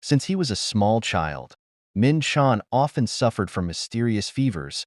Since he was a small child, Min Chan often suffered from mysterious fevers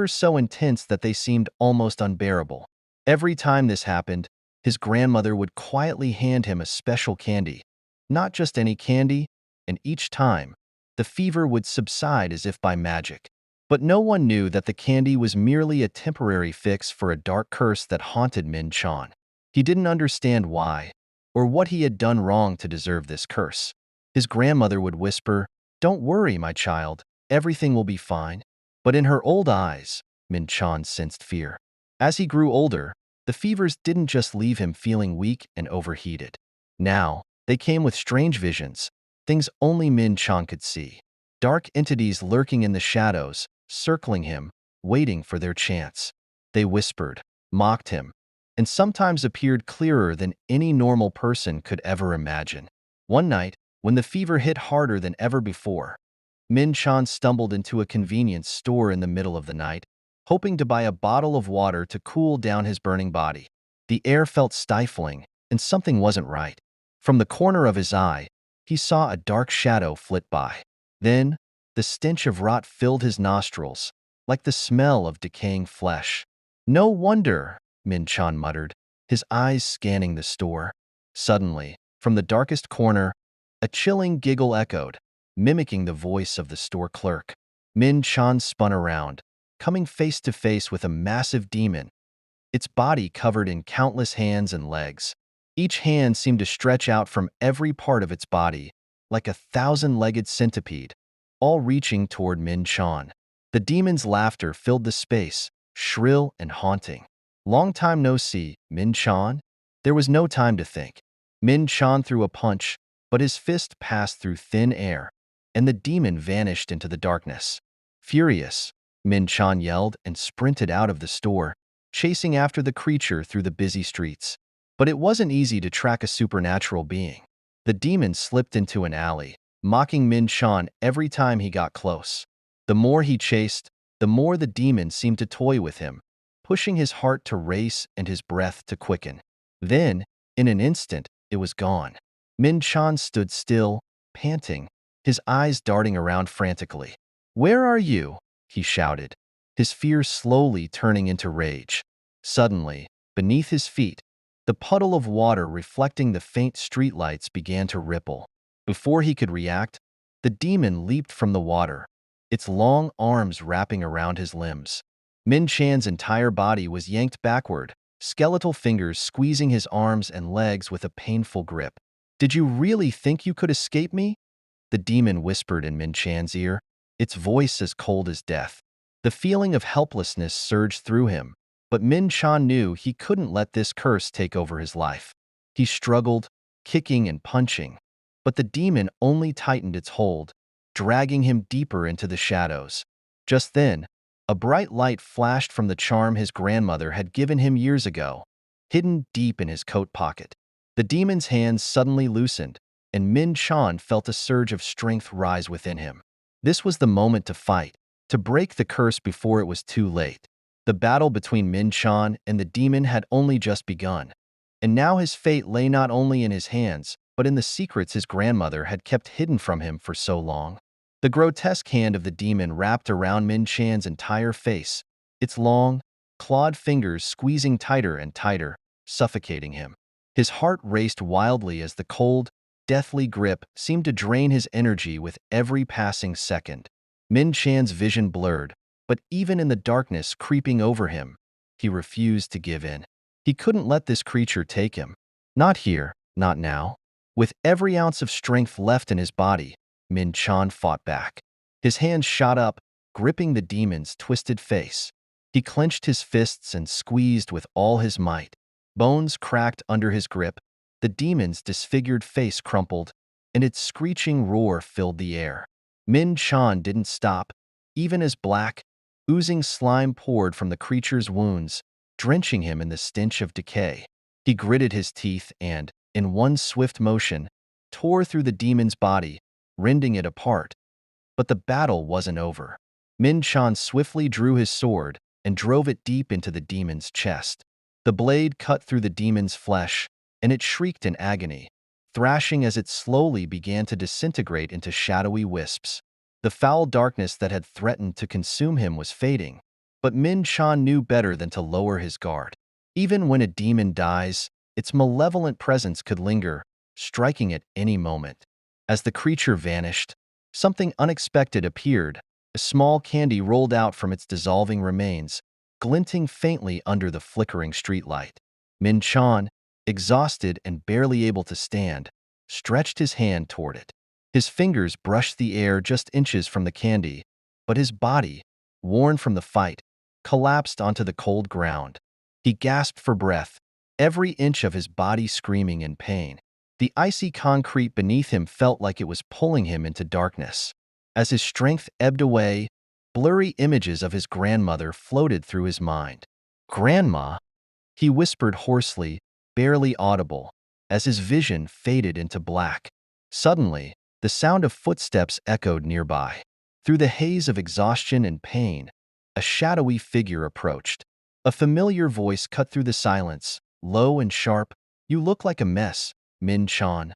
so intense that they seemed almost unbearable. Every time this happened, his grandmother would quietly hand him a special candy, not just any candy, and each time, the fever would subside as if by magic. But no one knew that the candy was merely a temporary fix for a dark curse that haunted Min Chan. He didn't understand why, or what he had done wrong to deserve this curse. His grandmother would whisper, "Don't worry, my child, everything will be fine." But in her old eyes, Min Chan sensed fear. As he grew older, the fevers didn't just leave him feeling weak and overheated. Now, they came with strange visions, things only Min Chan could see. Dark entities lurking in the shadows, circling him, waiting for their chance. They whispered, mocked him, and sometimes appeared clearer than any normal person could ever imagine. One night, when the fever hit harder than ever before, Min Chan stumbled into a convenience store in the middle of the night, hoping to buy a bottle of water to cool down his burning body. The air felt stifling, and something wasn't right. From the corner of his eye, he saw a dark shadow flit by. Then, the stench of rot filled his nostrils, like the smell of decaying flesh. "No wonder," Min Chan muttered, his eyes scanning the store. Suddenly, from the darkest corner, a chilling giggle echoed, mimicking the voice of the store clerk. Min Chan spun around, coming face to face with a massive demon, its body covered in countless hands and legs. Each hand seemed to stretch out from every part of its body, like a thousand-legged centipede, all reaching toward Min Chan. The demon's laughter filled the space, shrill and haunting. "Long time no see, Min Chan?" There was no time to think. Min Chan threw a punch, but his fist passed through thin air, and the demon vanished into the darkness. Furious, Min Chan yelled and sprinted out of the store, chasing after the creature through the busy streets. But it wasn't easy to track a supernatural being. The demon slipped into an alley, mocking Min Chan every time he got close. The more he chased, the more the demon seemed to toy with him, pushing his heart to race and his breath to quicken. Then, in an instant, it was gone. Min Chan stood still, panting, his eyes darting around frantically. "Where are you?" he shouted, his fear slowly turning into rage. Suddenly, beneath his feet, the puddle of water reflecting the faint streetlights began to ripple. Before he could react, the demon leaped from the water, its long arms wrapping around his limbs. Min Chan's entire body was yanked backward, skeletal fingers squeezing his arms and legs with a painful grip. "Did you really think you could escape me?" the demon whispered in Min Chan's ear, its voice as cold as death. The feeling of helplessness surged through him, but Min Chan knew he couldn't let this curse take over his life. He struggled, kicking and punching, but the demon only tightened its hold, dragging him deeper into the shadows. Just then, a bright light flashed from the charm his grandmother had given him years ago, hidden deep in his coat pocket. The demon's hands suddenly loosened, and Min Chan felt a surge of strength rise within him. This was the moment to fight, to break the curse before it was too late. The battle between Min Chan and the demon had only just begun, and now his fate lay not only in his hands, but in the secrets his grandmother had kept hidden from him for so long. The grotesque hand of the demon wrapped around Min Chan's entire face, its long, clawed fingers squeezing tighter and tighter, suffocating him. His heart raced wildly as the cold, deathly grip seemed to drain his energy with every passing second. Min Chan's vision blurred, but even in the darkness creeping over him, he refused to give in. He couldn't let this creature take him. Not here, not now. With every ounce of strength left in his body, Min Chan fought back. His hands shot up, gripping the demon's twisted face. He clenched his fists and squeezed with all his might. Bones cracked under his grip, the demon's disfigured face crumpled, and its screeching roar filled the air. Min Chan didn't stop, even as black, oozing slime poured from the creature's wounds, drenching him in the stench of decay. He gritted his teeth and, in one swift motion, tore through the demon's body, rending it apart. But the battle wasn't over. Min Chan swiftly drew his sword and drove it deep into the demon's chest. The blade cut through the demon's flesh, and it shrieked in agony, thrashing as it slowly began to disintegrate into shadowy wisps. The foul darkness that had threatened to consume him was fading, but Min Chan knew better than to lower his guard. Even when a demon dies, its malevolent presence could linger, striking at any moment. As the creature vanished, something unexpected appeared. A small candy rolled out from its dissolving remains, glinting faintly under the flickering streetlight. Min Chan, exhausted and barely able to stand, stretched his hand toward it. His fingers brushed the air just inches from the candy, but his body, worn from the fight, collapsed onto the cold ground. He gasped for breath, every inch of his body screaming in pain. The icy concrete beneath him felt like it was pulling him into darkness. As his strength ebbed away, blurry images of his grandmother floated through his mind. "Grandma," he whispered hoarsely, barely audible, as his vision faded into black. Suddenly, the sound of footsteps echoed nearby. Through the haze of exhaustion and pain, a shadowy figure approached. A familiar voice cut through the silence, low and sharp. "You look like a mess, Min Chan."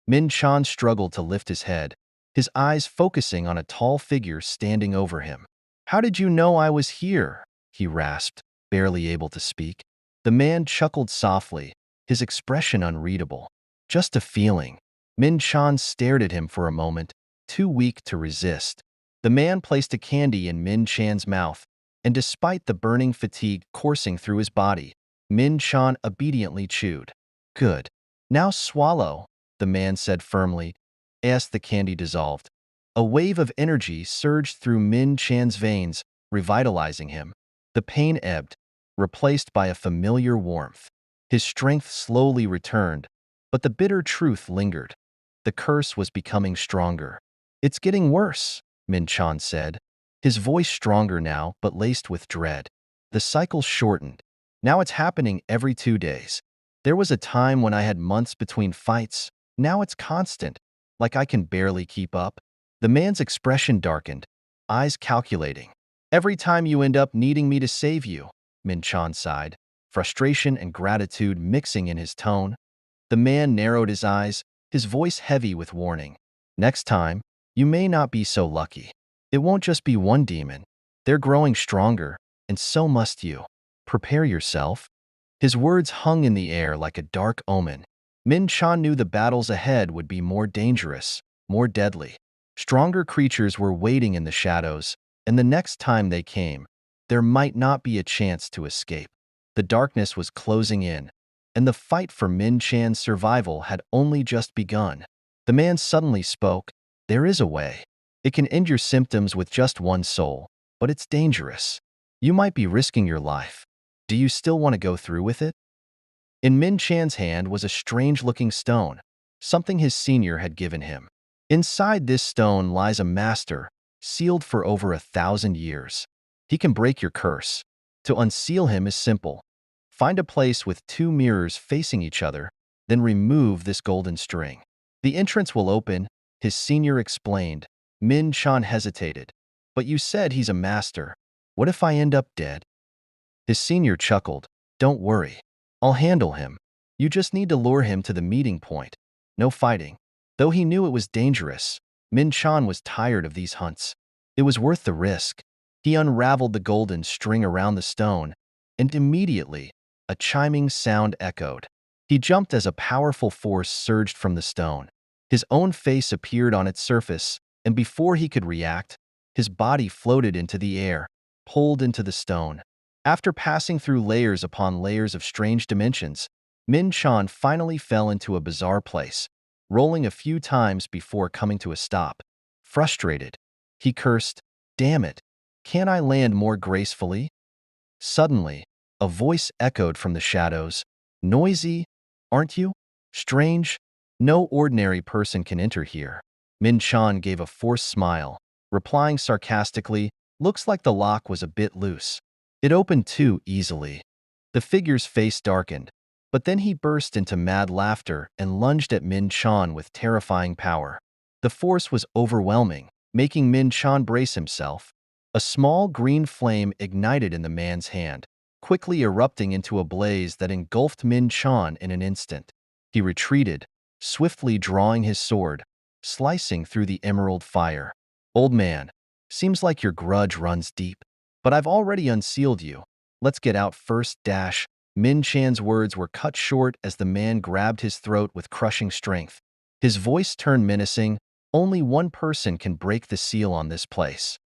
Min Chan struggled to lift his head, his eyes focusing on a tall figure standing over him. "How did you know I was here?" he rasped, barely able to speak. The man chuckled softly, his expression unreadable. "Just a feeling." Min Chan stared at him for a moment, too weak to resist. The man placed a candy in Min Chan's mouth, and despite the burning fatigue coursing through his body, Min Chan obediently chewed. "Good. Now swallow," the man said firmly, as the candy dissolved. A wave of energy surged through Min Chan's veins, revitalizing him. The pain ebbed, replaced by a familiar warmth. His strength slowly returned, but the bitter truth lingered. The curse was becoming stronger. "It's getting worse," Min Chan said, his voice stronger now but laced with dread. The cycle shortened. "Now it's happening every 2 days. There was a time when I had months between fights. Now it's constant, like I can barely keep up." The man's expression darkened, eyes calculating. "Every time you end up needing me to save you," Min Chan sighed, frustration and gratitude mixing in his tone. The man narrowed his eyes, his voice heavy with warning. "Next time, you may not be so lucky. It won't just be one demon. They're growing stronger, and so must you. Prepare yourself." His words hung in the air like a dark omen. Min Chan knew the battles ahead would be more dangerous, more deadly. Stronger creatures were waiting in the shadows, and the next time they came, there might not be a chance to escape. The darkness was closing in, and the fight for Min Chan's survival had only just begun. The man suddenly spoke. "There is a way. It can end your symptoms with just one soul, but it's dangerous. You might be risking your life. Do you still want to go through with it?" In Min Chan's hand was a strange-looking stone, something his senior had given him. Inside this stone lies a master, sealed for over 1,000 years. He can break your curse. To unseal him is simple. Find a place with 2 mirrors facing each other, then remove this golden string. The entrance will open, his senior explained. Min Chan hesitated. "But you said he's a master. What if I end up dead?" His senior chuckled. "Don't worry. I'll handle him. You just need to lure him to the meeting point. No fighting." Though he knew it was dangerous, Min Chan was tired of these hunts. It was worth the risk. He unraveled the golden string around the stone, and immediately, a chiming sound echoed. He jumped as a powerful force surged from the stone. His own face appeared on its surface, and before he could react, his body floated into the air, pulled into the stone. After passing through layers upon layers of strange dimensions, Min Chan finally fell into a bizarre place, rolling a few times before coming to a stop. Frustrated, he cursed, "Damn it! Can't I land more gracefully?" Suddenly, a voice echoed from the shadows. "Noisy, aren't you? Strange? No ordinary person can enter here." Min Chan gave a forced smile, replying sarcastically, "Looks like the lock was a bit loose." It opened too easily. The figure's face darkened, but then he burst into mad laughter and lunged at Min Chan with terrifying power. The force was overwhelming, making Min Chan brace himself. A small green flame ignited in the man's hand, quickly erupting into a blaze that engulfed Min Chan in an instant. He retreated, swiftly drawing his sword, slicing through the emerald fire. Old man, seems like your grudge runs deep, but I've already unsealed you. Let's get out first. Min Chan's words were cut short as the man grabbed his throat with crushing strength. His voice turned menacing. Only one person can break the seal on this place.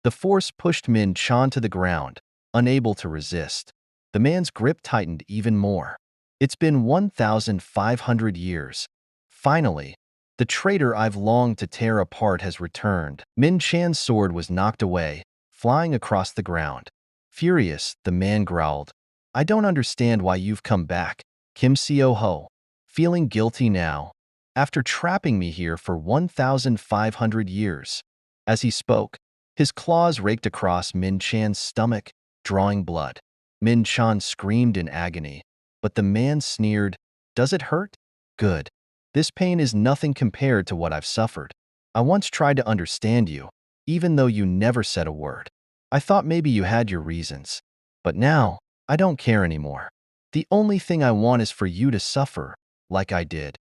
The force pushed Min Chan to the ground, unable to resist. The man's grip tightened even more. It's been 1,500 years. Finally, the traitor I've longed to tear apart has returned. Min Chan's sword was knocked away, flying across the ground. Furious, the man growled, I don't understand why you've come back, Kim Seo-ho. Feeling guilty now, after trapping me here for 1,500 years. As he spoke, his claws raked across Min Chan's stomach, drawing blood. Min Chan screamed in agony, but the man sneered, Does it hurt? Good. This pain is nothing compared to what I've suffered. I once tried to understand you, even though you never said a word. I thought maybe you had your reasons. But now, I don't care anymore. The only thing I want is for you to suffer, like I did.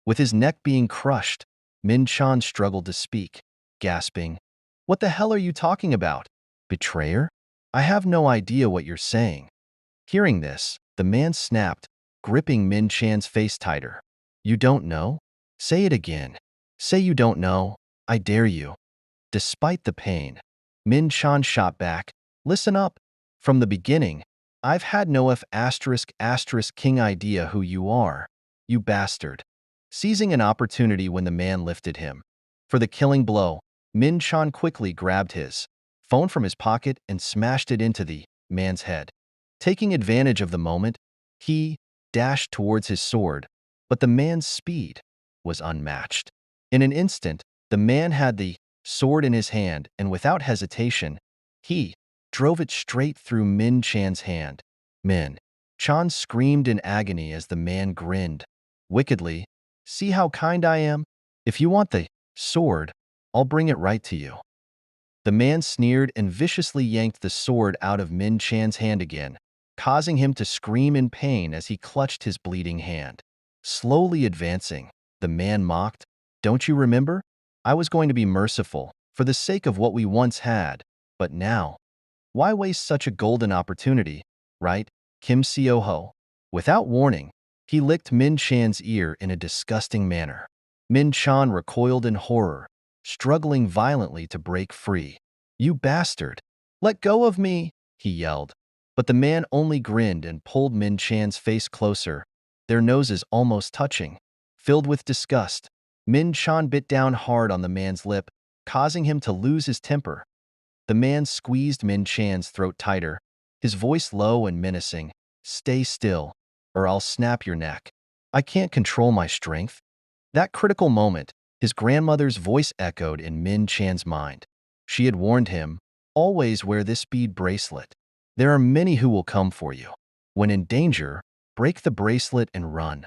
With his neck being crushed, Min Chan struggled to speak, gasping, What the hell are you talking about? Betrayer? I have no idea what you're saying. Hearing this, the man snapped, gripping Min Chan's face tighter. You don't know? Say it again. Say you don't know. I dare you. Despite the pain, Min Chan shot back. Listen up. From the beginning, I've had no **king idea who you are, you bastard. Seizing an opportunity when the man lifted him for the killing blow, Min Chan quickly grabbed his phone from his pocket and smashed it into the man's head. Taking advantage of the moment, he dashed towards his sword, but the man's speed was unmatched. In an instant, the man had the sword in his hand, and without hesitation, he drove it straight through Min Chan's hand. Min Chan screamed in agony as the man grinned wickedly. See how kind I am? If you want the sword, I'll bring it right to you. The man sneered and viciously yanked the sword out of Min Chan's hand again, causing him to scream in pain as he clutched his bleeding hand. Slowly advancing, the man mocked, Don't you remember? I was going to be merciful, for the sake of what we once had, but now, why waste such a golden opportunity, right, Kim Seo-ho? Without warning, he licked Min Chan's ear in a disgusting manner. Min Chan recoiled in horror, struggling violently to break free. You bastard! Let go of me! He yelled. But the man only grinned and pulled Min Chan's face closer, their noses almost touching. Filled with disgust, Min Chan bit down hard on the man's lip, causing him to lose his temper. The man squeezed Min Chan's throat tighter, his voice low and menacing. Stay still, or I'll snap your neck. I can't control my strength. That critical moment, his grandmother's voice echoed in Min Chan's mind. She had warned him, always wear this bead bracelet. There are many who will come for you. When in danger, break the bracelet and run.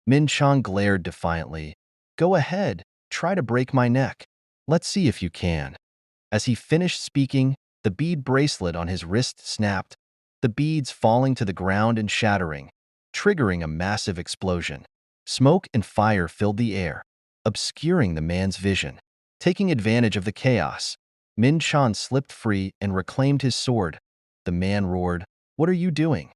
Min Chan glared defiantly. Go ahead, try to break my neck. Let's see if you can. As he finished speaking, the bead bracelet on his wrist snapped, the beads falling to the ground and shattering, triggering a massive explosion. Smoke and fire filled the air, obscuring the man's vision. Taking advantage of the chaos, Min Chan slipped free and reclaimed his sword. The man roared, What are you doing?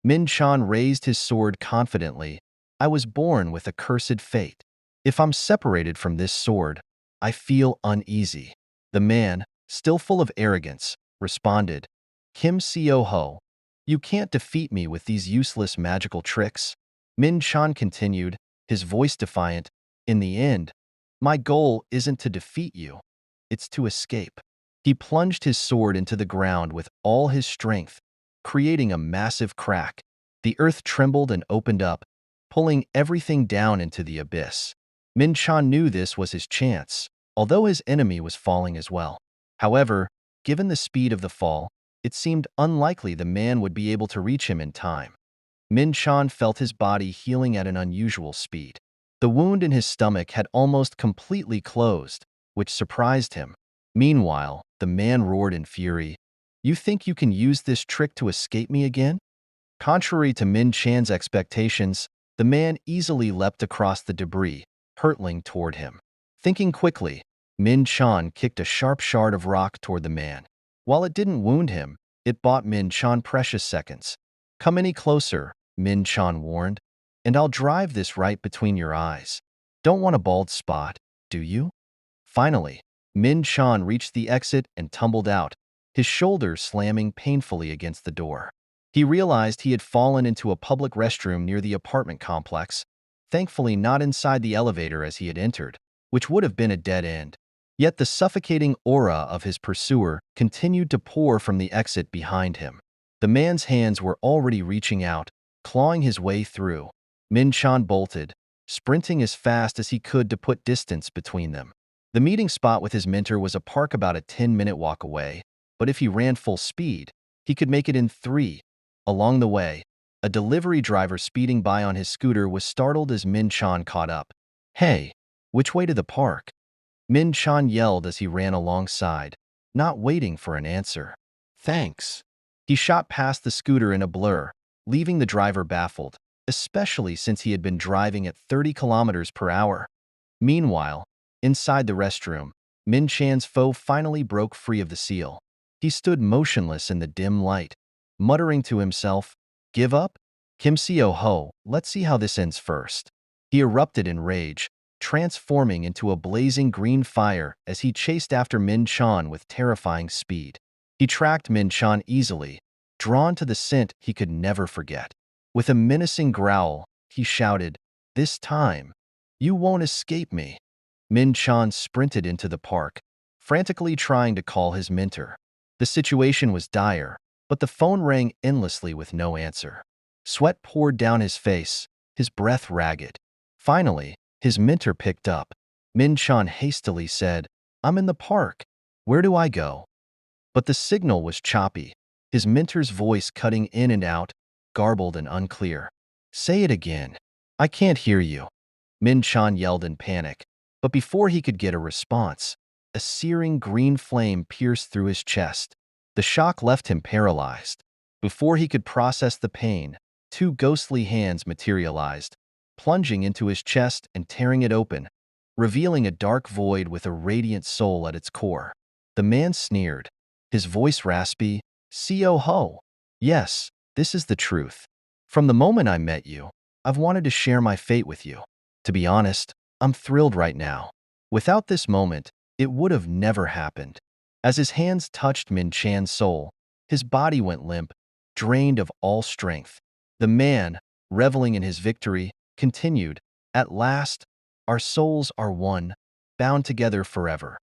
Min Chan raised his sword confidently. I was born with a cursed fate. If I'm separated from this sword, I feel uneasy. The man, still full of arrogance, responded, Kim Seo-ho, you can't defeat me with these useless magical tricks. Min Chan continued, his voice defiant, In the end, my goal isn't to defeat you, it's to escape. He plunged his sword into the ground with all his strength, creating a massive crack. The earth trembled and opened up, pulling everything down into the abyss. Min Chan knew this was his chance, although his enemy was falling as well. However, given the speed of the fall, it seemed unlikely the man would be able to reach him in time. Min Chan felt his body healing at an unusual speed. The wound in his stomach had almost completely closed, which surprised him. Meanwhile, the man roared in fury, You think you can use this trick to escape me again? Contrary to Min Chan's expectations, The man easily leapt across the debris, hurtling toward him. Thinking quickly, Min Chan kicked a sharp shard of rock toward the man. While it didn't wound him, it bought Min Chan precious seconds. "Come any closer," Min Chan warned, "and I'll drive this right between your eyes. Don't want a bald spot, do you?" Finally, Min Chan reached the exit and tumbled out, his shoulders slamming painfully against the door. He realized he had fallen into a public restroom near the apartment complex, thankfully not inside the elevator as he had entered, which would have been a dead end. Yet the suffocating aura of his pursuer continued to pour from the exit behind him. The man's hands were already reaching out, clawing his way through. Min Chan bolted, sprinting as fast as he could to put distance between them. The meeting spot with his mentor was a park about a 10-minute walk away, but if he ran full speed, he could make it in 3. Along the way, a delivery driver speeding by on his scooter was startled as Min Chan caught up. "Hey, which way to the park?" Min Chan yelled as he ran alongside, not waiting for an answer. "Thanks." He shot past the scooter in a blur, leaving the driver baffled, especially since he had been driving at 30 kilometers per hour. Meanwhile, inside the restroom, Min Chan's foe finally broke free of the seal. He stood motionless in the dim light, muttering to himself, "Give up? Kim Seo-ho, let's see how this ends first." He erupted in rage, transforming into a blazing green fire as he chased after Min Chan with terrifying speed. He tracked Min Chan easily, drawn to the scent he could never forget. With a menacing growl, he shouted, "This time, you won't escape me." Min Chan sprinted into the park, frantically trying to call his mentor. The situation was dire, but the phone rang endlessly with no answer. Sweat poured down his face, his breath ragged. Finally, his mentor picked up. Min Chan hastily said, "I'm in the park. Where do I go?" But the signal was choppy, his mentor's voice cutting in and out, garbled and unclear. "Say it again. I can't hear you." Min Chan yelled in panic, but before he could get a response, a searing green flame pierced through his chest. The shock left him paralyzed. Before he could process the pain, 2 ghostly hands materialized, plunging into his chest and tearing it open, revealing a dark void with a radiant soul at its core. The man sneered, his voice raspy, "Seo-ho. Yes, this is the truth. From the moment I met you, I've wanted to share my fate with you. To be honest, I'm thrilled right now. Without this moment, it would have never happened." As his hands touched Min Chan's soul, his body went limp, drained of all strength. The man, reveling in his victory, continued, "At last, our souls are one, bound together forever."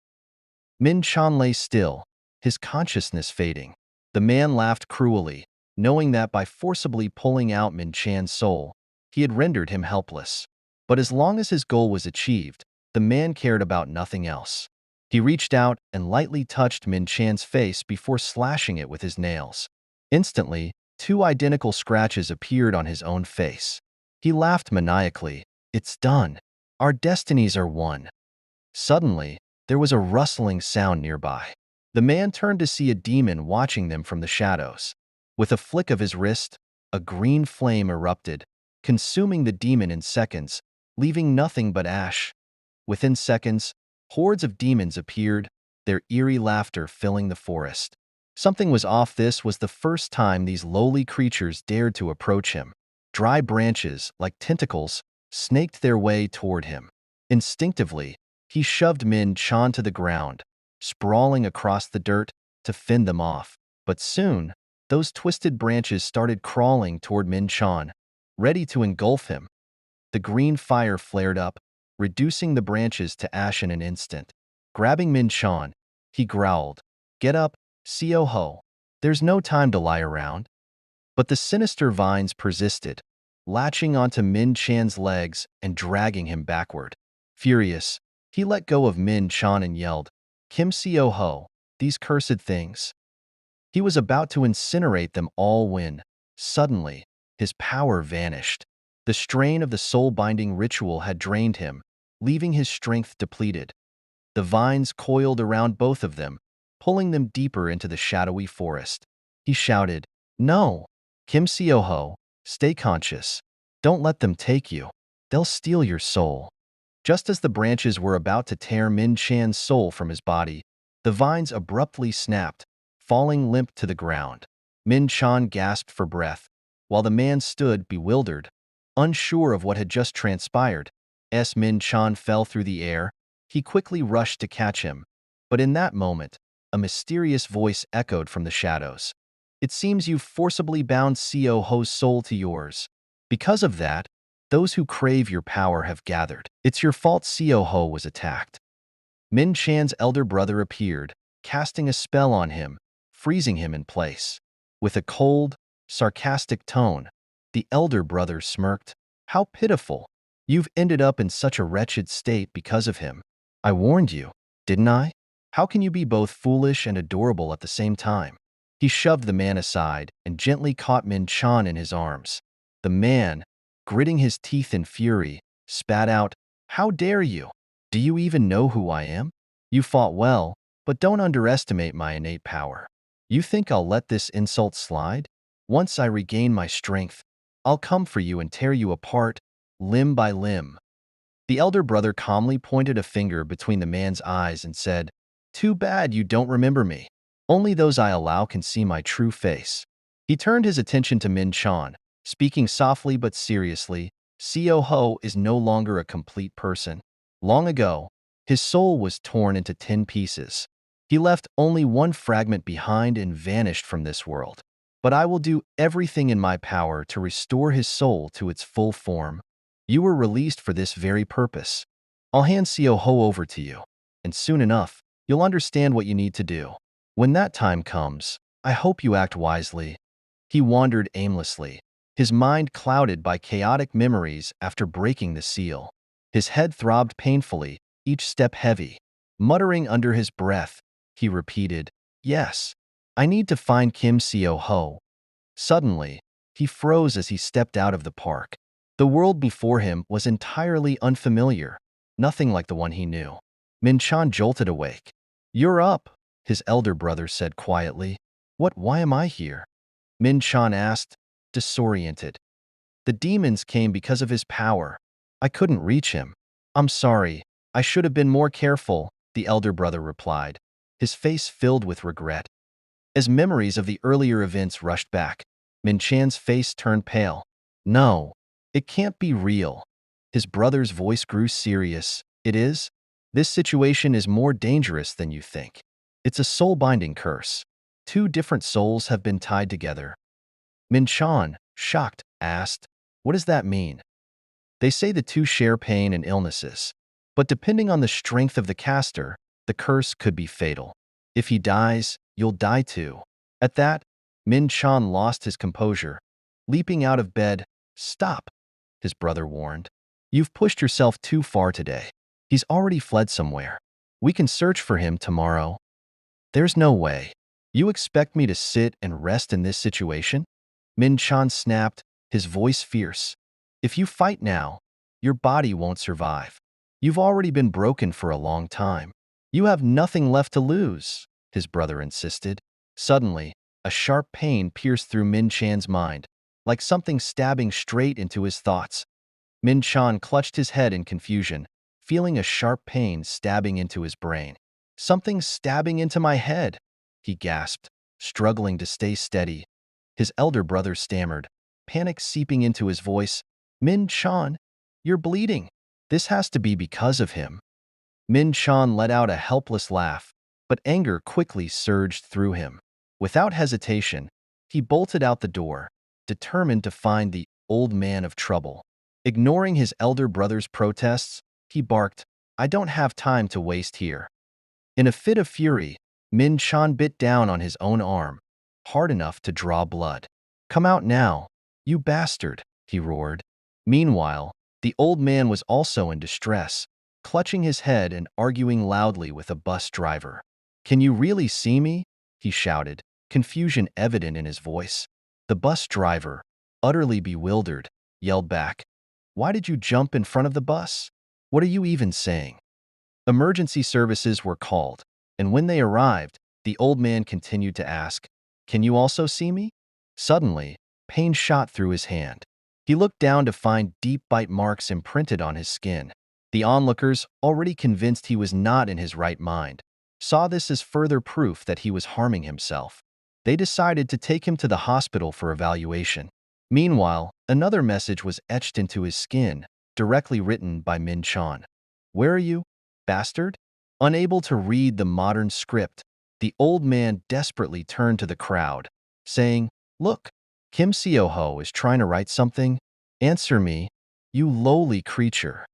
Min Chan lay still, his consciousness fading. The man laughed cruelly, knowing that by forcibly pulling out Min Chan's soul, he had rendered him helpless. But as long as his goal was achieved, the man cared about nothing else. He reached out and lightly touched Min Chan's face before slashing it with his nails. Instantly, 2 identical scratches appeared on his own face. He laughed maniacally. "It's done. Our destinies are one." Suddenly, there was a rustling sound nearby. The man turned to see a demon watching them from the shadows. With a flick of his wrist, a green flame erupted, consuming the demon in seconds, leaving nothing but ash. Within seconds, hordes of demons appeared, their eerie laughter filling the forest. Something was off. This was the first time these lowly creatures dared to approach him. Dry branches, like tentacles, snaked their way toward him. Instinctively, he shoved Min Chan to the ground, sprawling across the dirt to fend them off. But soon, those twisted branches started crawling toward Min Chan, ready to engulf him. The green fire flared up, reducing the branches to ash in an instant. Grabbing Min Chan, he growled, "Get up, Seo-ho. There's no time to lie around." But the sinister vines persisted, latching onto Min Chan's legs and dragging him backward. Furious, he let go of Min Chan and yelled, "Kim Seo-ho, these cursed things." He was about to incinerate them all when, suddenly, his power vanished. The strain of the soul-binding ritual had drained him, leaving his strength depleted. The vines coiled around both of them, pulling them deeper into the shadowy forest. He shouted, "No! Kim Seo-ho, stay conscious. Don't let them take you. They'll steal your soul. Just as the branches were about to tear Min Chan's soul from his body, the vines abruptly snapped, falling limp to the ground. Min Chan gasped for breath, while the man stood bewildered, unsure of what had just transpired. As Min Chan fell through the air, he quickly rushed to catch him, but in that moment, a mysterious voice echoed from the shadows. It seems you've forcibly bound Xiao Ho's soul to yours. Because of that, those who crave your power have gathered. It's your fault Xiao Ho was attacked. Min Chan's elder brother appeared, casting a spell on him, freezing him in place. With a cold, sarcastic tone, the elder brother smirked. How pitiful. You've ended up in such a wretched state because of him. I warned you, didn't I? How can you be both foolish and adorable at the same time? He shoved the man aside and gently caught Min Chan in his arms. The man, gritting his teeth in fury, spat out, "How dare you? Do you even know who I am? You fought well, but don't underestimate my innate power. You think I'll let this insult slide? Once I regain my strength, I'll come for you and tear you apart, limb by limb." The elder brother calmly pointed a finger between the man's eyes and said, "Too bad you don't remember me. Only those I allow can see my true face." He turned his attention to Min Chan, speaking softly but seriously. Xiao Ho is no longer a complete person. Long ago, his soul was torn into 10 pieces. He left only one fragment behind and vanished from this world. But I will do everything in my power to restore his soul to its full form. You were released for this very purpose. I'll hand Xiao Ho over to you, and soon enough, you'll understand what you need to do. When that time comes, I hope you act wisely." He wandered aimlessly, his mind clouded by chaotic memories after breaking the seal. His head throbbed painfully, each step heavy. Muttering under his breath, he repeated, "Yes, I need to find Kim Xiao Ho." Suddenly, he froze as he stepped out of the park. The world before him was entirely unfamiliar, nothing like the one he knew. Min Chan jolted awake. "You're up," his elder brother said quietly. Why am I here?" Min Chan asked, disoriented. "The demons came because of his power. I couldn't reach him." "I'm sorry, I should have been more careful," the elder brother replied, his face filled with regret. As memories of the earlier events rushed back, Min Chan's face turned pale. "No, it can't be real." His brother's voice grew serious. "It is? This situation is more dangerous than you think. It's a soul-binding curse. 2 different souls have been tied together." Min Chan, shocked, asked, "What does that mean?" "They say the 2 share pain and illnesses, but depending on the strength of the caster, the curse could be fatal. If he dies, you'll die too." At that, Min Chan lost his composure. Leaping out of bed, "Stop," his brother warned. "You've pushed yourself too far today. He's already fled somewhere. We can search for him tomorrow." "There's no way. You expect me to sit and rest in this situation?" Min Chan snapped, his voice fierce. "If you fight now, your body won't survive. You've already been broken for a long time. You have nothing left to lose," his brother insisted. Suddenly, a sharp pain pierced through Min Chan's mind, like something stabbing straight into his thoughts. Min Chan clutched his head in confusion, feeling a sharp pain stabbing into his brain. "Something's stabbing into my head," he gasped, struggling to stay steady. His elder brother stammered, panic seeping into his voice. "Min Chan, you're bleeding. This has to be because of him." Min Chan let out a helpless laugh, but anger quickly surged through him. Without hesitation, he bolted out the door, determined to find the old man of trouble. Ignoring his elder brother's protests, he barked, "I don't have time to waste here." In a fit of fury, Min Chan bit down on his own arm, hard enough to draw blood. "Come out now, you bastard," he roared. Meanwhile, the old man was also in distress, clutching his head and arguing loudly with a bus driver. "Can you really see me?" he shouted, confusion evident in his voice. The bus driver, utterly bewildered, yelled back, "Why did you jump in front of the bus? What are you even saying?" Emergency services were called, and when they arrived, the old man continued to ask, "Can you also see me?" Suddenly, pain shot through his hand. He looked down to find deep bite marks imprinted on his skin. The onlookers, already convinced he was not in his right mind, saw this as further proof that he was harming himself. They decided to take him to the hospital for evaluation. Meanwhile, another message was etched into his skin, directly written by Min Chan. "Where are you, bastard?" Unable to read the modern script, the old man desperately turned to the crowd, saying, "Look, Kim Seo-ho is trying to write something. Answer me, you lowly creature."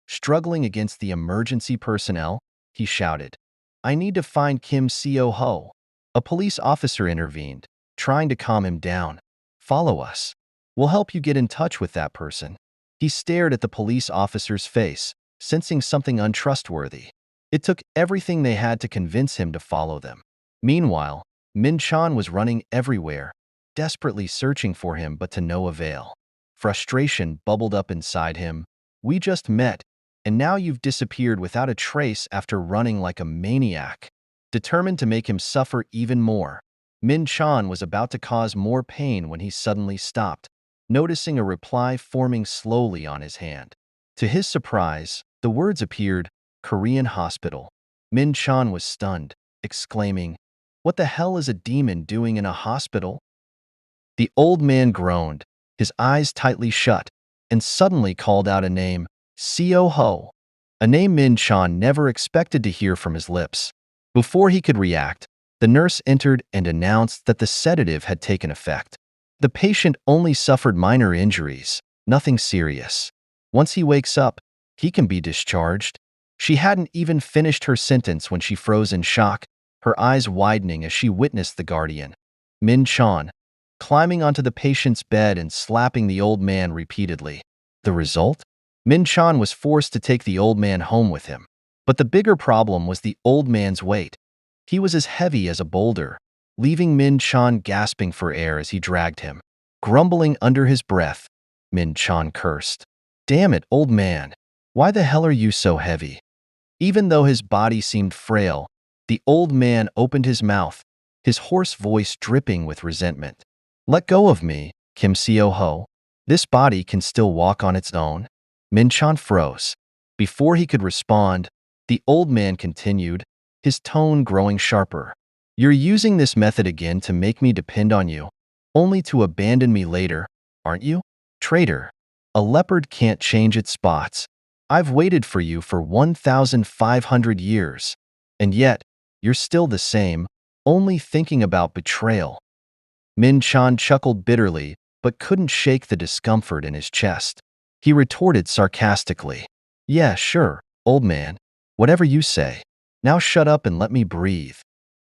Struggling against the emergency personnel, he shouted, "I need to find Kim Seo-ho." A police officer intervened, trying to calm him down. "Follow us. We'll help you get in touch with that person." He stared at the police officer's face, sensing something untrustworthy. It took everything they had to convince him to follow them. Meanwhile, Min Chan was running everywhere, desperately searching for him but to no avail. Frustration bubbled up inside him. "We just met, and now you've disappeared without a trace after running like a maniac." Determined to make him suffer even more, Min Chan was about to cause more pain when he suddenly stopped, noticing a reply forming slowly on his hand. To his surprise, the words appeared, "Korean Hospital." Min Chan was stunned, exclaiming, "What the hell is a demon doing in a hospital?" The old man groaned, his eyes tightly shut, and suddenly called out a name, "Seo-ho," a name Min Chan never expected to hear from his lips. Before he could react, the nurse entered and announced that the sedative had taken effect. The patient only suffered minor injuries, nothing serious. Once he wakes up, he can be discharged. She hadn't even finished her sentence when she froze in shock, her eyes widening as she witnessed the guardian, Min Chan, climbing onto the patient's bed and slapping the old man repeatedly. The result? Min Chan was forced to take the old man home with him. But the bigger problem was the old man's weight. He was as heavy as a boulder, leaving Min Chan gasping for air as he dragged him. Grumbling under his breath, Min Chan cursed, "Damn it, old man. Why the hell are you so heavy?" Even though his body seemed frail, the old man opened his mouth, his hoarse voice dripping with resentment. "Let go of me, Kim Seo-ho. This body can still walk on its own." Min Chan froze. Before he could respond, the old man continued, his tone growing sharper. "You're using this method again to make me depend on you, only to abandon me later, aren't you? Traitor. A leopard can't change its spots. I've waited for you for 1,500 years, and yet, you're still the same, only thinking about betrayal." Min Chan chuckled bitterly, but couldn't shake the discomfort in his chest. He retorted sarcastically, "Yeah, sure, old man. Whatever you say. Now shut up and let me breathe."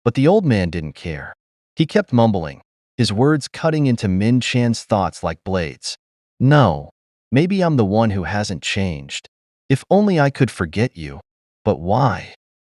But the old man didn't care. He kept mumbling, his words cutting into Min Chan's thoughts like blades. "No, maybe I'm the one who hasn't changed. If only I could forget you. But why?"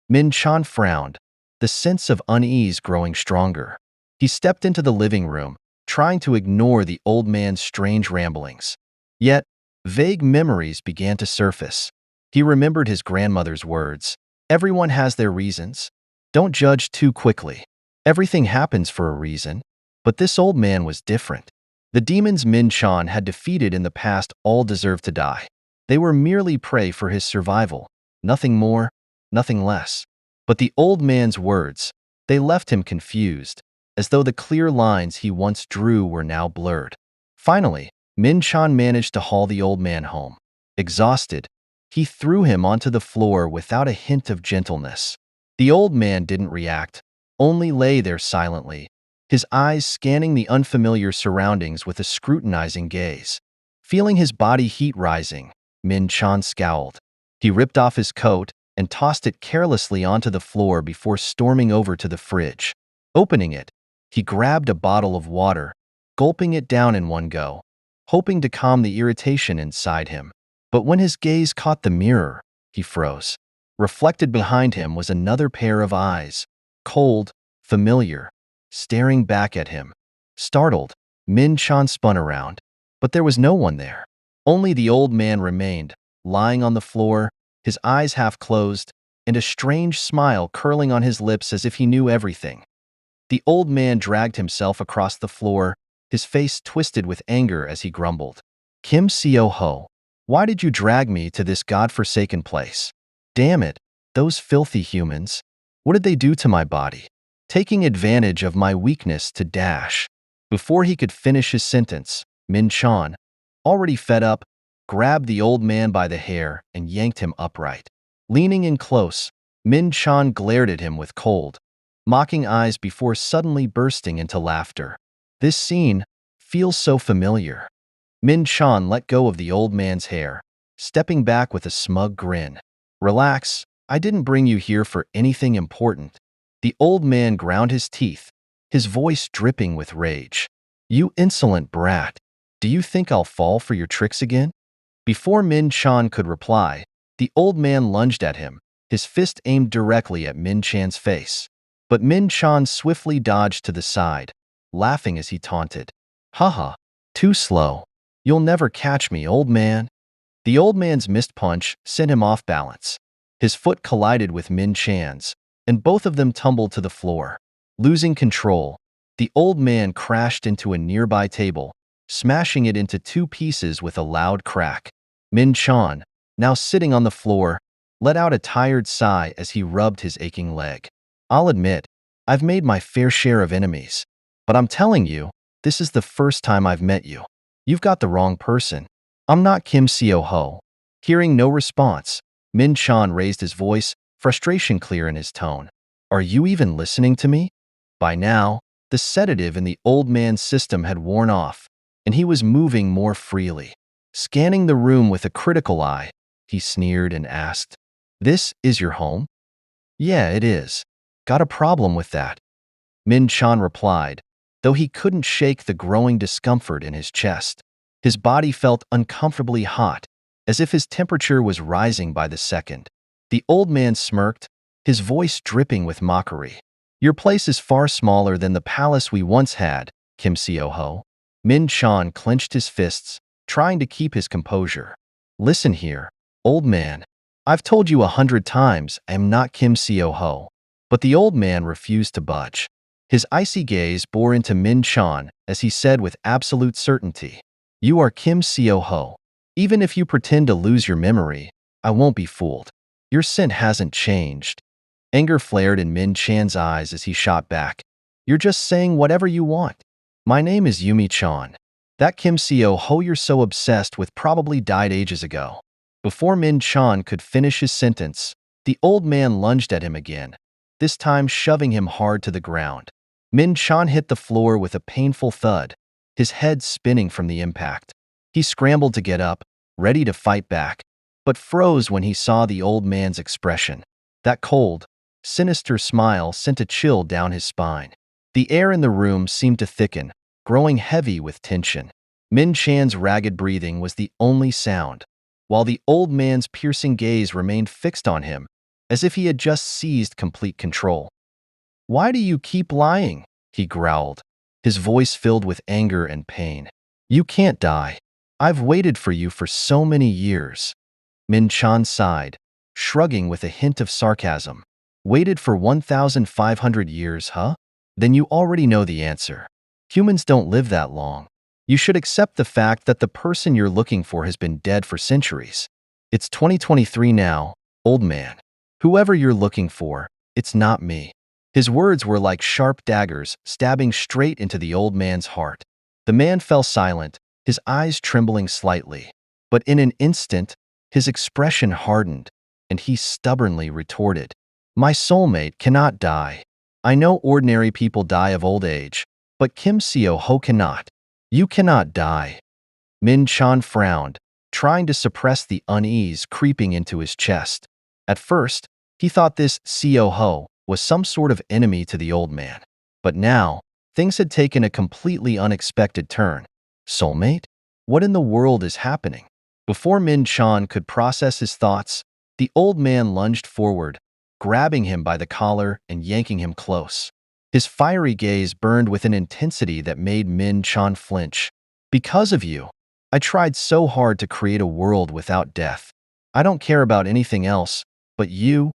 Min Chan frowned, the sense of unease growing stronger. He stepped into the living room, trying to ignore the old man's strange ramblings. Yet, vague memories began to surface. He remembered his grandmother's words, "Everyone has their reasons. Don't judge too quickly. Everything happens for a reason." But this old man was different. The demons Min Chan had defeated in the past all deserved to die. They were merely prey for his survival, nothing more, nothing less. But the old man's words, they left him confused, as though the clear lines he once drew were now blurred. Finally, Min Chan managed to haul the old man home. Exhausted, he threw him onto the floor without a hint of gentleness. The old man didn't react, only lay there silently, his eyes scanning the unfamiliar surroundings with a scrutinizing gaze. Feeling his body heat rising, Min Chan scowled. He ripped off his coat and tossed it carelessly onto the floor before storming over to the fridge. Opening it, he grabbed a bottle of water, gulping it down in one go, hoping to calm the irritation inside him. But when his gaze caught the mirror, he froze. Reflected behind him was another pair of eyes, cold, familiar, staring back at him. Startled, Min Chan spun around, but there was no one there. Only the old man remained, lying on the floor, his eyes half closed, and a strange smile curling on his lips as if he knew everything. The old man dragged himself across the floor, his face twisted with anger as he grumbled. Kim Seo-ho, why did you drag me to this godforsaken place? Damn it, those filthy humans. What did they do to my body? Taking advantage of my weakness to dash. Before he could finish his sentence, Min Chan, already fed up, grabbed the old man by the hair and yanked him upright. Leaning in close, Min Chan glared at him with cold, mocking eyes before suddenly bursting into laughter. This scene feels so familiar. Min Chan let go of the old man's hair, stepping back with a smug grin. Relax, I didn't bring you here for anything important. The old man ground his teeth, his voice dripping with rage. You insolent brat, do you think I'll fall for your tricks again? Before Min Chan could reply, the old man lunged at him, his fist aimed directly at Min Chan's face. But Min Chan swiftly dodged to the side, laughing as he taunted. Haha, too slow. You'll never catch me, old man. The old man's missed punch sent him off balance. His foot collided with Min Chan's, and both of them tumbled to the floor. Losing control, the old man crashed into a nearby table, smashing it into two pieces with a loud crack. Min Chan, now sitting on the floor, let out a tired sigh as he rubbed his aching leg. I'll admit, I've made my fair share of enemies, but I'm telling you, this is the first time I've met you. You've got the wrong person. I'm not Kim Seo-ho. Hearing no response, Min Chan raised his voice, frustration clear in his tone. Are you even listening to me? By now, the sedative in the old man's system had worn off, and he was moving more freely. Scanning the room with a critical eye, he sneered and asked, "This is your home?" "Yeah, it is. Got a problem with that?" Min Chan replied, though he couldn't shake the growing discomfort in his chest. His body felt uncomfortably hot, as if his temperature was rising by the second. The old man smirked, his voice dripping with mockery. Your place is far smaller than the palace we once had, Kim Seo-ho. Min Chan clenched his fists, trying to keep his composure. Listen here, old man. I've told you 100 times I am not Kim Seo-ho. But the old man refused to budge. His icy gaze bore into Min Chan as he said with absolute certainty, You are Kim Seo-ho. Even if you pretend to lose your memory, I won't be fooled. Your scent hasn't changed. Anger flared in Min Chan's eyes as he shot back. You're just saying whatever you want. My name is Yumi Chan. That Kim Seo-ho you're so obsessed with probably died ages ago. Before Min Chan could finish his sentence, the old man lunged at him again, this time shoving him hard to the ground. Min Chan hit the floor with a painful thud, his head spinning from the impact. He scrambled to get up, ready to fight back, but froze when he saw the old man's expression. That cold, sinister smile sent a chill down his spine. The air in the room seemed to thicken, growing heavy with tension. Min Chan's ragged breathing was the only sound, while the old man's piercing gaze remained fixed on him, as if he had just seized complete control. Why do you keep lying? He growled, his voice filled with anger and pain. You can't die. I've waited for you for so many years. Min Chan sighed, shrugging with a hint of sarcasm. Waited for 1,500 years, huh? Then you already know the answer. Humans don't live that long. You should accept the fact that the person you're looking for has been dead for centuries. It's 2023 now, old man. Whoever you're looking for, it's not me. His words were like sharp daggers stabbing straight into the old man's heart. The man fell silent, his eyes trembling slightly. But in an instant, his expression hardened, and he stubbornly retorted, My soulmate cannot die. I know ordinary people die of old age, but Kim Seo-ho cannot. You cannot die. Min Chan frowned, trying to suppress the unease creeping into his chest. At first, he thought this Seo-ho was some sort of enemy to the old man. But now, things had taken a completely unexpected turn. Soulmate? What in the world is happening? Before Min Chan could process his thoughts, the old man lunged forward, grabbing him by the collar and yanking him close. His fiery gaze burned with an intensity that made Min Chan flinch. Because of you, I tried so hard to create a world without death. I don't care about anything else, but you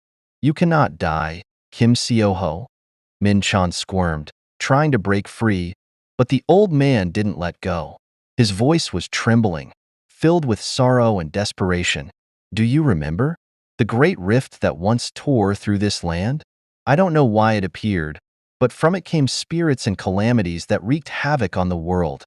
cannot die, Kim Seo-ho. Min Chan squirmed, trying to break free, but the old man didn't let go. His voice was trembling, filled with sorrow and desperation. Do you remember? The great rift that once tore through this land? I don't know why it appeared, but from it came spirits and calamities that wreaked havoc on the world.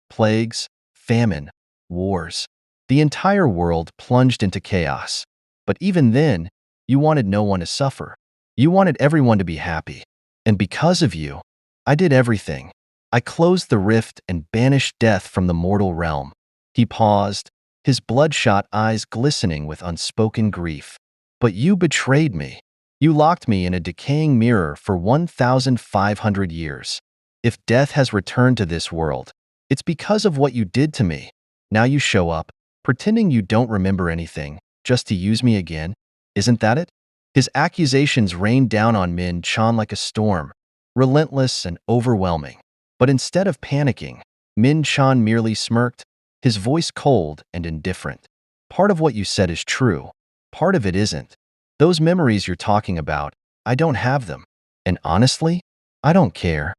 Plagues, famine, wars. The entire world plunged into chaos. But even then, you wanted no one to suffer. You wanted everyone to be happy. And because of you, I did everything. I closed the rift and banished death from the mortal realm. He paused, his bloodshot eyes glistening with unspoken grief. But you betrayed me. You locked me in a decaying mirror for 1,500 years. If death has returned to this world, it's because of what you did to me. Now you show up, pretending you don't remember anything, just to use me again. Isn't that it? His accusations rained down on Min Chan like a storm, relentless and overwhelming. But instead of panicking, Min Chan merely smirked, his voice cold and indifferent. Part of what you said is true. Part of it isn't. Those memories you're talking about, I don't have them. And honestly, I don't care.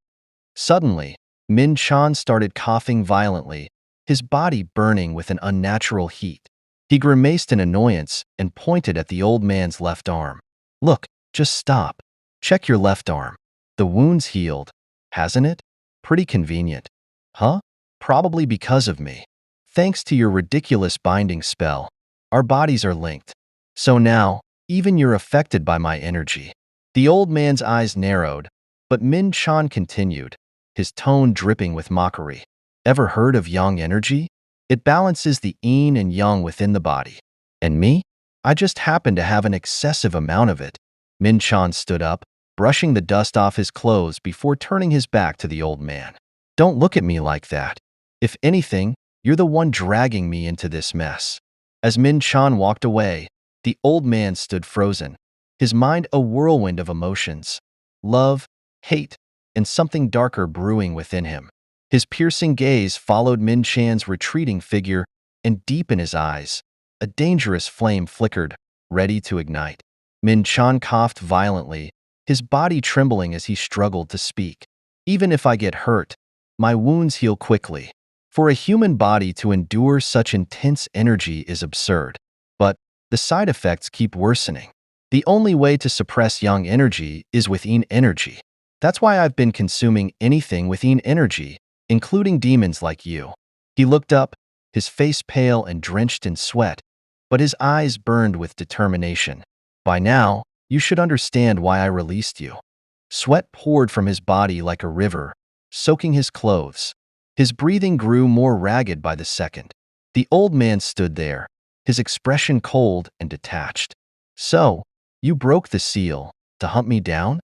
Suddenly, Min Chan started coughing violently, his body burning with an unnatural heat. He grimaced in annoyance and pointed at the old man's left arm. Look, just stop. Check your left arm. The wound's healed, hasn't it? Pretty convenient. Huh? Probably because of me. Thanks to your ridiculous binding spell, our bodies are linked. So now, even you're affected by my energy. The old man's eyes narrowed, but Min Chan continued, his tone dripping with mockery. Ever heard of yang energy? It balances the yin and yang within the body. And me? I just happen to have an excessive amount of it. Min Chan stood up, brushing the dust off his clothes before turning his back to the old man. Don't look at me like that. If anything, you're the one dragging me into this mess. As Min Chan walked away, the old man stood frozen, his mind a whirlwind of emotions. Love, hate, and something darker brewing within him. His piercing gaze followed Min Chan's retreating figure, and deep in his eyes, a dangerous flame flickered, ready to ignite. Min Chan coughed violently, his body trembling as he struggled to speak. Even if I get hurt, my wounds heal quickly. For a human body to endure such intense energy is absurd. But the side effects keep worsening. The only way to suppress yang energy is with yin energy. That's why I've been consuming anything with yin energy, including demons like you. He looked up, his face pale and drenched in sweat, but his eyes burned with determination. By now, you should understand why I released you. Sweat poured from his body like a river, soaking his clothes. His breathing grew more ragged by the second. The old man stood there, his expression cold and detached. So, you broke the seal, to hunt me down?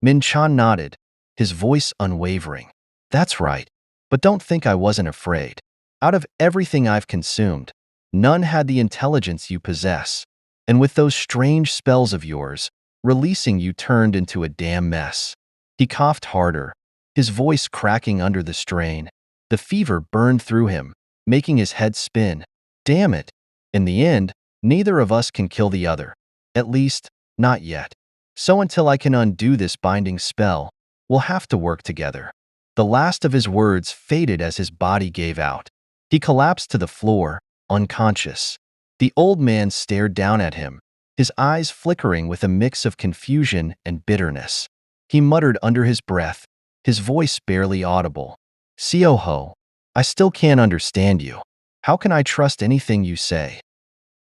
Min Chan nodded, his voice unwavering. That's right, but don't think I wasn't afraid. Out of everything I've consumed, none had the intelligence you possess. And with those strange spells of yours, releasing you turned into a damn mess. He coughed harder, his voice cracking under the strain. The fever burned through him, making his head spin. Damn it. In the end, neither of us can kill the other. At least, not yet. So until I can undo this binding spell, we'll have to work together. The last of his words faded as his body gave out. He collapsed to the floor, unconscious. The old man stared down at him, his eyes flickering with a mix of confusion and bitterness. He muttered under his breath, his voice barely audible. Sioho, I still can't understand you. How can I trust anything you say?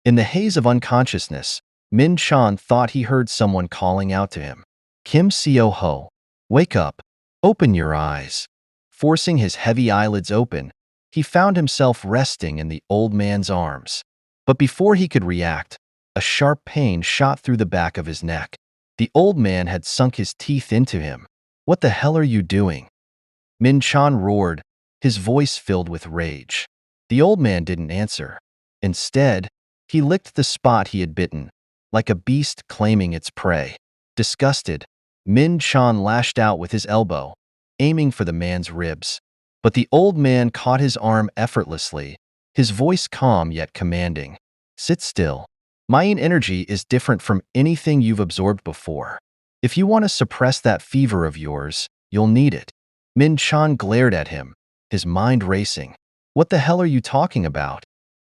In the haze of unconsciousness, Min Chan thought he heard someone calling out to him. Kim Sioho, wake up, open your eyes. Forcing his heavy eyelids open, he found himself resting in the old man's arms. But before he could react, a sharp pain shot through the back of his neck. The old man had sunk his teeth into him. What the hell are you doing? Min Chan roared, his voice filled with rage. The old man didn't answer. Instead, he licked the spot he had bitten, like a beast claiming its prey. Disgusted, Min Chan lashed out with his elbow, aiming for the man's ribs. But the old man caught his arm effortlessly, his voice calm yet commanding. Sit still. My yin energy is different from anything you've absorbed before. If you want to suppress that fever of yours, you'll need it. Min Chan glared at him, his mind racing. What the hell are you talking about?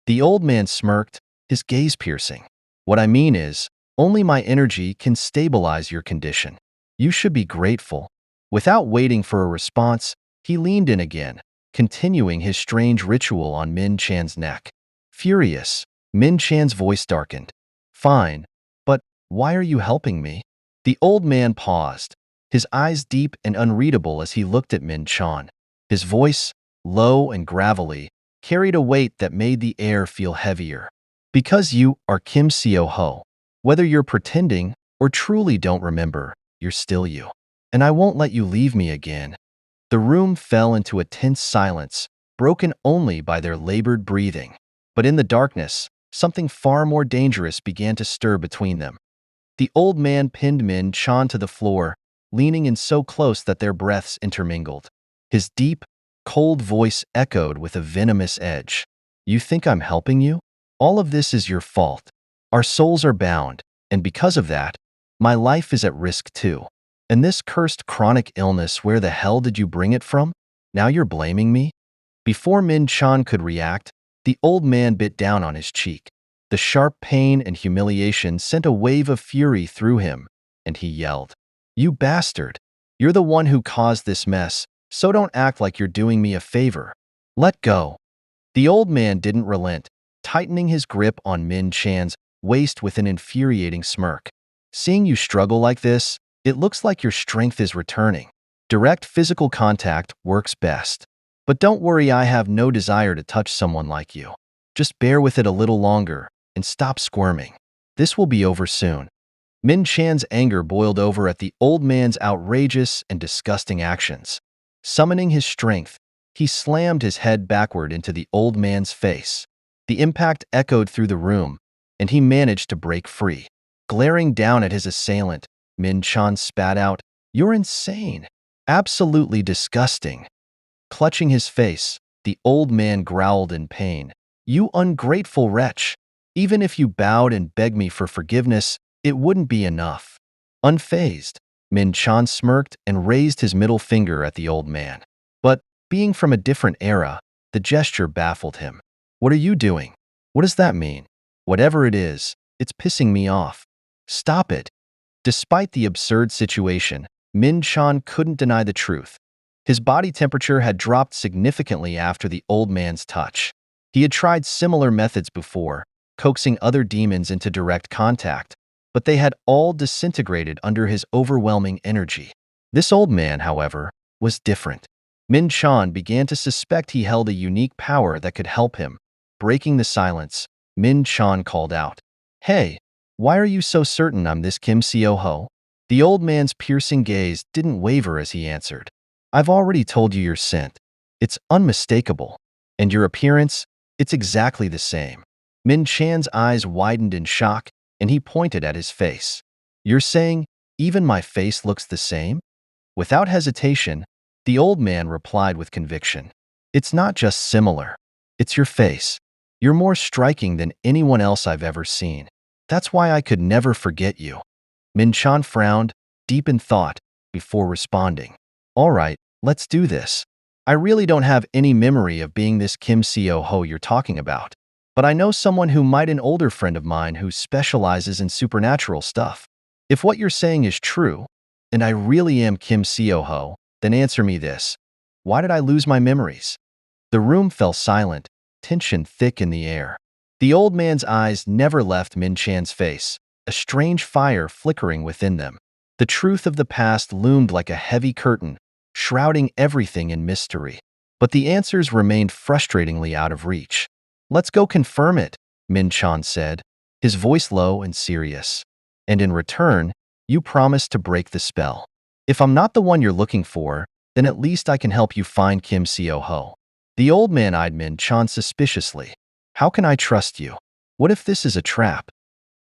The old man smirked, his gaze piercing. What I mean is, only my energy can stabilize your condition. You should be grateful. Without waiting for a response, he leaned in again, continuing his strange ritual on Min Chan's neck. Furious, Min Chan's voice darkened. Fine, but why are you helping me? The old man paused, his eyes deep and unreadable as he looked at Min Chan. His voice, low and gravelly, carried a weight that made the air feel heavier. Because you are Kim Seo-ho. Whether you're pretending or truly don't remember, you're still you. And I won't let you leave me again. The room fell into a tense silence, broken only by their labored breathing. But in the darkness, something far more dangerous began to stir between them. The old man pinned Min Chan to the floor, leaning in so close that their breaths intermingled. His deep, cold voice echoed with a venomous edge. You think I'm helping you? All of this is your fault. Our souls are bound, and because of that, my life is at risk too. And this cursed chronic illness, where the hell did you bring it from? Now you're blaming me? Before Min Chan could react, the old man bit down on his cheek. The sharp pain and humiliation sent a wave of fury through him, and he yelled, You bastard! You're the one who caused this mess, so don't act like you're doing me a favor. Let go. The old man didn't relent, tightening his grip on Min Chan's waist with an infuriating smirk. Seeing you struggle like this, it looks like your strength is returning. Direct physical contact works best. But don't worry, I have no desire to touch someone like you. Just bear with it a little longer and stop squirming. This will be over soon. Min Chan's anger boiled over at the old man's outrageous and disgusting actions. Summoning his strength, he slammed his head backward into the old man's face. The impact echoed through the room, and he managed to break free. Glaring down at his assailant, Min Chan spat out, You're insane. Absolutely disgusting. Clutching his face, the old man growled in pain. You ungrateful wretch. Even if you bowed and begged me for forgiveness, it wouldn't be enough. Unfazed, Min Chan smirked and raised his middle finger at the old man. But, being from a different era, the gesture baffled him. What are you doing? What does that mean? Whatever it is, it's pissing me off. Stop it. Despite the absurd situation, Min Chan couldn't deny the truth. His body temperature had dropped significantly after the old man's touch. He had tried similar methods before, coaxing other demons into direct contact, but they had all disintegrated under his overwhelming energy. This old man, however, was different. Min Chan began to suspect he held a unique power that could help him. Breaking the silence, Min Chan called out, Hey, why are you so certain I'm this Kim Seo-ho? The old man's piercing gaze didn't waver as he answered, I've already told you your scent. It's unmistakable. And your appearance, it's exactly the same. Min Chan's eyes widened in shock, and he pointed at his face. You're saying, even my face looks the same? Without hesitation, the old man replied with conviction. It's not just similar. It's your face. You're more striking than anyone else I've ever seen. That's why I could never forget you. Min Chan frowned, deep in thought, before responding. All right, let's do this. I really don't have any memory of being this Kim Seo-ho you're talking about. But I know someone who might, an older friend of mine who specializes in supernatural stuff. If what you're saying is true, and I really am Kim Seo-ho, then answer me this. Why did I lose my memories? The room fell silent, tension thick in the air. The old man's eyes never left Min Chan's face, a strange fire flickering within them. The truth of the past loomed like a heavy curtain, shrouding everything in mystery. But the answers remained frustratingly out of reach. Let's go confirm it, Min Chan said, his voice low and serious. And in return, you promise to break the spell. If I'm not the one you're looking for, then at least I can help you find Kim Seo-ho. The old man eyed Min Chan suspiciously. How can I trust you? What if this is a trap?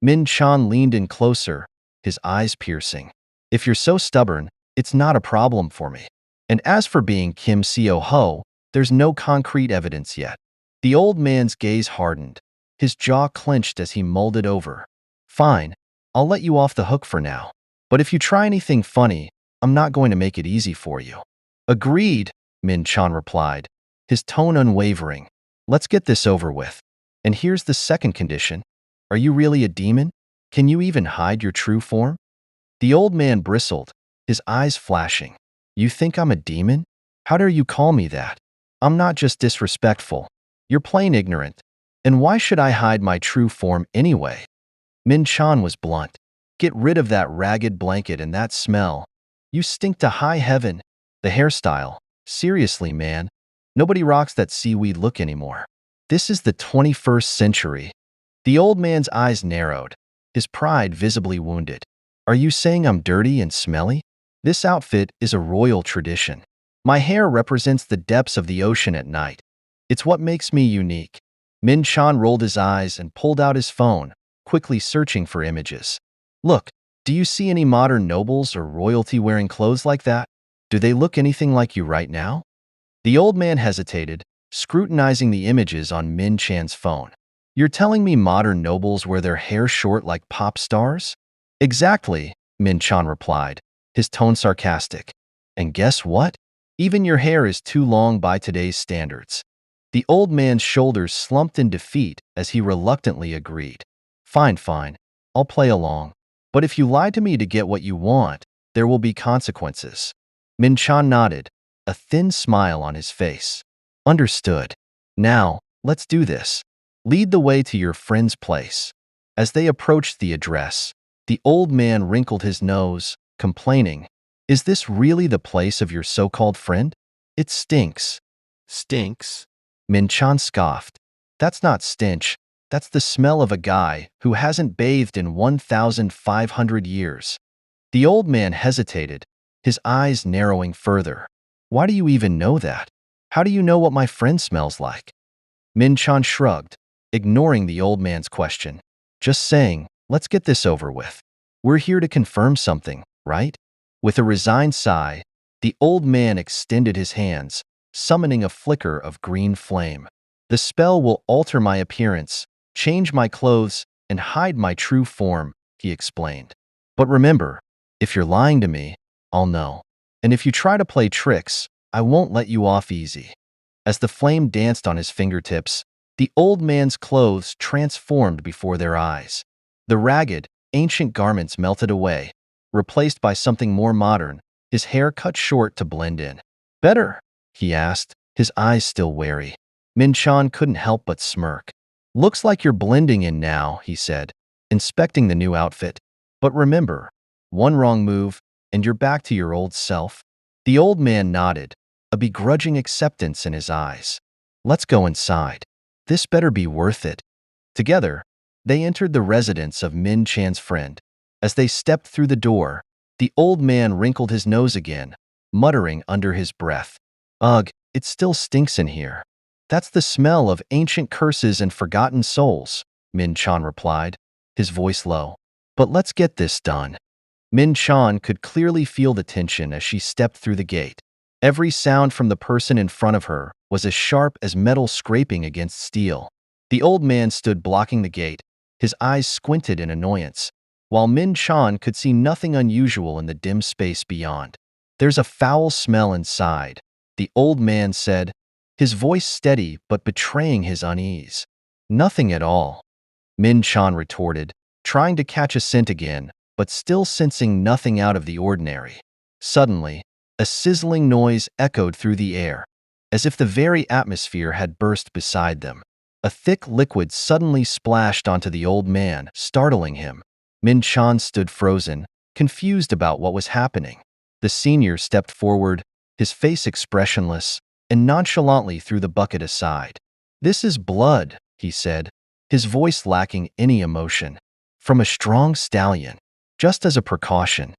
Min Chan leaned in closer, his eyes piercing. If you're so stubborn, it's not a problem for me. And as for being Kim Seo-ho, there's no concrete evidence yet. The old man's gaze hardened. His jaw clenched as he mulled it over. Fine, I'll let you off the hook for now. But if you try anything funny, I'm not going to make it easy for you. Agreed, Min Chan replied, his tone unwavering. Let's get this over with. And here's the second condition. Are you really a demon? Can you even hide your true form? The old man bristled, his eyes flashing. You think I'm a demon? How dare you call me that? I'm not just disrespectful. You're plain ignorant. And why should I hide my true form anyway? Min Chan was blunt. Get rid of that ragged blanket and that smell. You stink to high heaven. The hairstyle. Seriously, man. Nobody rocks that seaweed look anymore. This is the 21st century. The old man's eyes narrowed, his pride visibly wounded. Are you saying I'm dirty and smelly? This outfit is a royal tradition. My hair represents the depths of the ocean at night. It's what makes me unique. Min Chan rolled his eyes and pulled out his phone, quickly searching for images. Look, do you see any modern nobles or royalty wearing clothes like that? Do they look anything like you right now? The old man hesitated, scrutinizing the images on Min Chan's phone. You're telling me modern nobles wear their hair short like pop stars? Exactly, Min Chan replied, his tone sarcastic. And guess what? Even your hair is too long by today's standards. The old man's shoulders slumped in defeat as he reluctantly agreed. Fine, fine. I'll play along. But if you lie to me to get what you want, there will be consequences. Min Chan nodded, a thin smile on his face. Understood. Now, let's do this. Lead the way to your friend's place. As they approached the address, the old man wrinkled his nose, complaining, Is this really the place of your so-called friend? It stinks. Stinks? Min Chan scoffed. That's not stench. That's the smell of a guy who hasn't bathed in 1,500 years. The old man hesitated, his eyes narrowing further. Why do you even know that? How do you know what my friend smells like? Min Chan shrugged, ignoring the old man's question. Just saying, let's get this over with. We're here to confirm something, right? With a resigned sigh, the old man extended his hands, summoning a flicker of green flame. The spell will alter my appearance, change my clothes, and hide my true form, he explained. But remember, if you're lying to me, I'll know. And if you try to play tricks, I won't let you off easy. As the flame danced on his fingertips, the old man's clothes transformed before their eyes. The ragged, ancient garments melted away, replaced by something more modern, his hair cut short to blend in. Better? He asked, his eyes still wary. Min Chan couldn't help but smirk. Looks like you're blending in now, he said, inspecting the new outfit. But remember, one wrong move, and you're back to your old self. The old man nodded, a begrudging acceptance in his eyes. Let's go inside. This better be worth it. Together, they entered the residence of Min Chan's friend. As they stepped through the door, the old man wrinkled his nose again, muttering under his breath. Ugh, it still stinks in here. That's the smell of ancient curses and forgotten souls, Min Chan replied, his voice low. But let's get this done. Min Chan could clearly feel the tension as she stepped through the gate. Every sound from the person in front of her was as sharp as metal scraping against steel. The old man stood blocking the gate, his eyes squinted in annoyance, while Min Chan could see nothing unusual in the dim space beyond. There's a foul smell inside, the old man said, his voice steady but betraying his unease. Nothing at all, Min Chan retorted, trying to catch a scent again, but still sensing nothing out of the ordinary. Suddenly, a sizzling noise echoed through the air, as if the very atmosphere had burst beside them. A thick liquid suddenly splashed onto the old man, startling him. Min Chan stood frozen, confused about what was happening. The senior stepped forward, his face expressionless, and nonchalantly threw the bucket aside. This is blood, he said, his voice lacking any emotion. From a strong stallion, just as a precaution.